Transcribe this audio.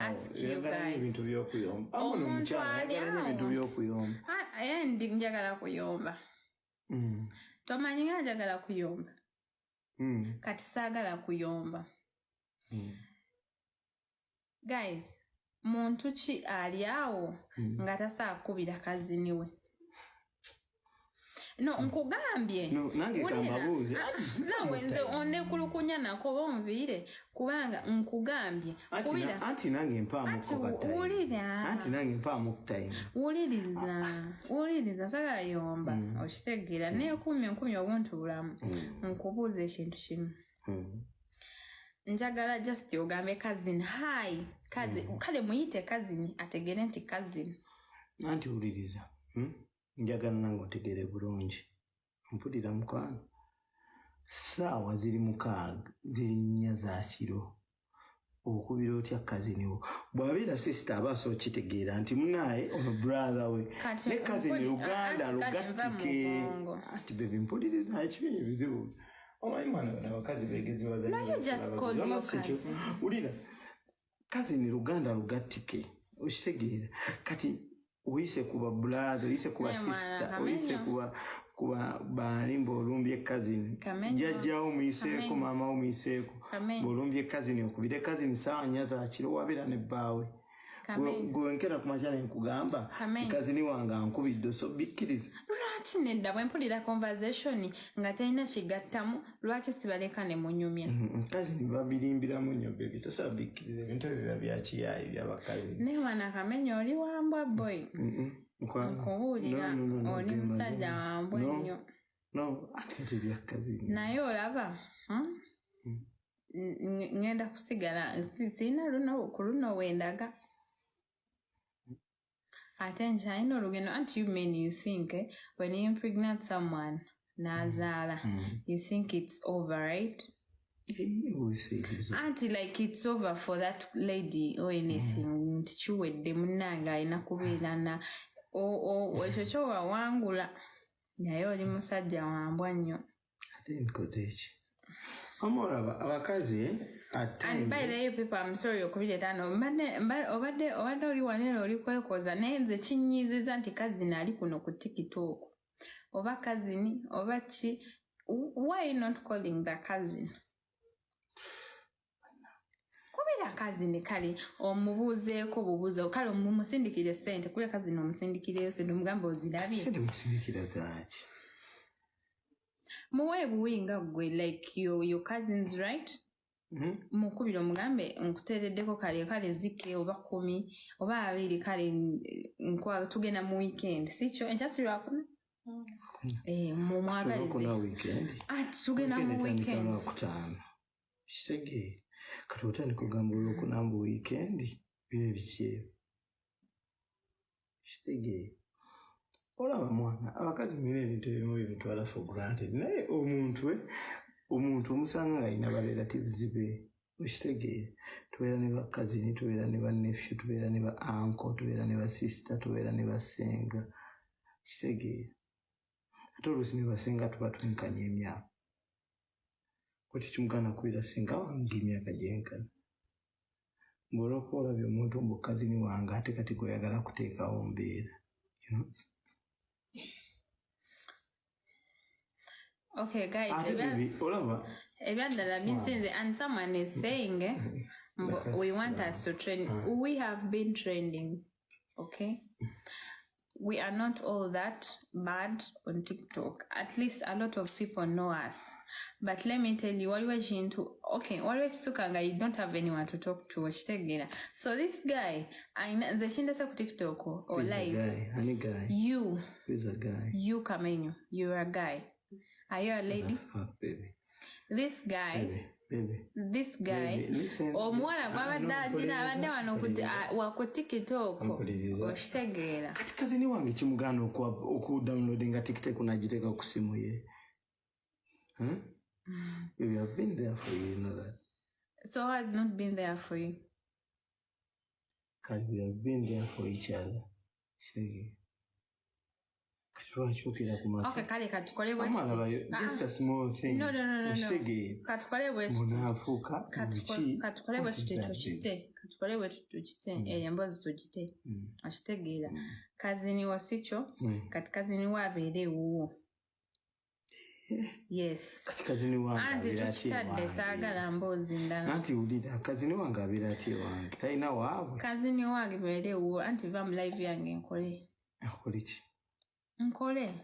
ask you guys. Ebintu by'okuyomba. Omukyala ayagala ebintu by'okuyomba. Ndi njagala kuyomba. Tomanyi nga njagala kuyomba. Kati saagala kuyomba. Guys, muntu ki ali awo nga tasaakubira kazini we? No, nkugambye. No, nange kambabuuze. Nawe nze onekulukunya nako bonviire kubanga nkugambye. Kubira. Anti nange mpaamu kokatayi. Wulira. Anti nange mpaamu kutayi. Wuliriza sagala yomba. Okitegeera n'ekumi obuntu bulamu. Nkubuuza ekintu kimu. Njagala just ogambe cousin. Hi, cousin. Kale muyite cousin ategere nti cousin. Nanti wuliriza. Njagala nange otegere bulungi. Mpulira mukwano. Saawa ziri 6 ziri 4 za kiro. Okubira otya cousin wo. Bw'abeera sister abaso kitegeera nti munaye ono brother we. Ne cousin Uganda lugattike. Ati baby mpuliriza ekibinyi bizibu. Omanyi mwana abakazi begeziwa za. No, you just call your cousin. Ulira. Cousin Uganda lugattike. Okitegeera. Kati uyise kuba brother, uyise kuba sister, uyise kuba bani mbolumbye cousin. Jajjawo muyiseko mama omuyiseko. Mbolumbye cousin okubire cousin sawa nyaza akiro wabira ne bawe. Gwenkera kumajana nkugamba cousin wange ankubidde so bikkiriza. Lwaki nedda bwe mpulira conversation nga talina kigattamu lwaki sibaleka ne munyumya. Cousin babirimbira munyo baby tosaba bikkiriza ebintu biba bya kiyayi by'abakazi. Ne wana Kamenyo oli wambwa boy. Nkubuulira oli musajja wambwa nnyo. No, ate bya cousin. Naye olaba ngenda kusigala sina luno wendaga. Attention, aren't you men you think when you impregnate someone, Nazala, you think it's over, right? Auntie, like it's over for that lady or anything. Chue de munanga inakubirana wechocho wangula. Nayo oli musajja wambwa nnyo. Ate nkozeeki. Amoraba abakazi at times. And by the way, people, I'm sorry okubire tano. Obadde oli wanene oli kwekoza nenze kinyiziza nti cousin ali kuno ku TikTok. Oba cousin, oba chi. Why not calling the cousin? Kubira cousin kali omubuuzeeko bubuuzo kale omumusindikire sente kule cousin omusindikire sente omugamba ozirabye. Sente omusindikira zaaki. Muwe buwinga gwe like your cousins, right? Mukubira omugambe nkutereddeko kale zike oba 10 oba 2 kale nkwa tugenda mu weekend sicho enkyasirwa kuno mumwagalize ati tugenda mu weekend kitege kati otandika okugamba olwokunamba weekend bibe bikyero kitege. Olaba mwana abakazi mire ebintu ebimu bitwala for granted naye omuntu omusanga alina ba relatives be okitegeera tubeera ne ba cousin tubeera ne ba nephew tubeera ne ba uncle tubeera ne ba sister tubeera ne ba senga kitegeera ate oluusi ne basenga tuba twenkanya emyaka kati kimugana kubira senga wange emyaka gyenkana mboloka olabye omuntu mbu cousin wange ate kati gweyagala kuteekawo mbeera Okay, guys, and someone is saying we want us to trend. We have been trending, okay? We are not all that bad on TikTok. At least a lot of people know us. But let me tell you, you don't have anyone to talk to. So this guy, the TikTok or live. Any guy. You. Who's a guy? You, Kamenyo. You're a guy. Are you a lady? Baby. This guy. Baby. This guy. Listen. Omwana gwabadde wano ku TikTok. Okitegeera. Kati cousin wange kimugana okudownloadinga TikTok unagiteka ku simu ye. We have been there for you, you know that. So who has not been there for you? Kati we have been there for each other. Shege. Okay, kale katukole bwe just a small thing. No. Katukole bwe katukole bwe tutukite. Katukole bwe tutukite. Embozi tugite. Akitegeera. Kazini wasicho kati kazini wabeere wuwo. Yes. Kati kazini wange abira ati saagala mbozi ndala. Anti ulira kazini wange abira ati wange. Talina waabwe. Kazini wange beere wuwo anti va mu live yange nkole. Akole ki? Nkole.